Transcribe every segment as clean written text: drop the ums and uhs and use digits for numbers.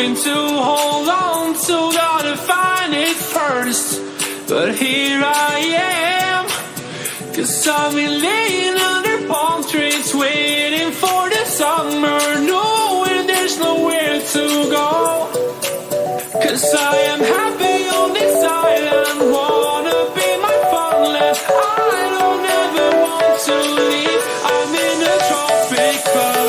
hoping to hold on to, gotta find it first. But here I am, 'cause I've been laying under palm trees, waiting for the summer, knowing there's nowhere to go. 'Cause I am happy on this island, wanna be my funland. I don't ever want to leave, I'm in a tropic club.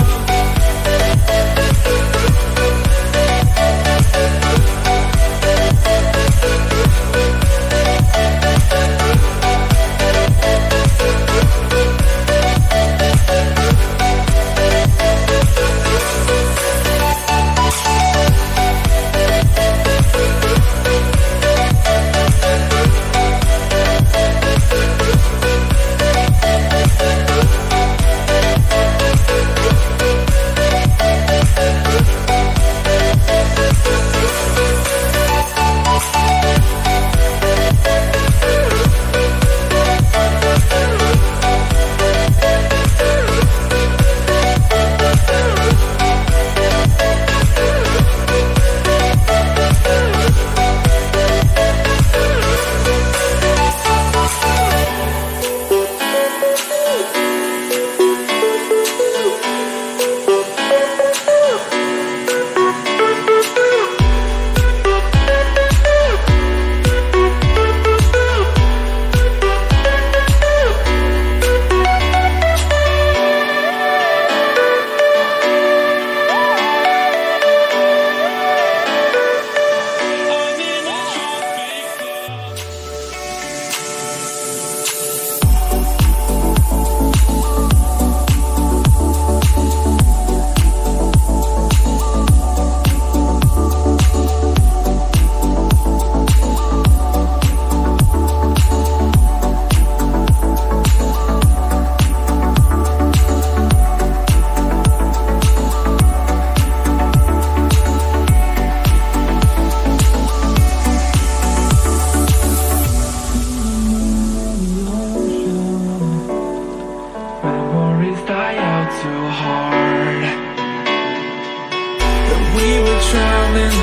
Too hard that we were drowning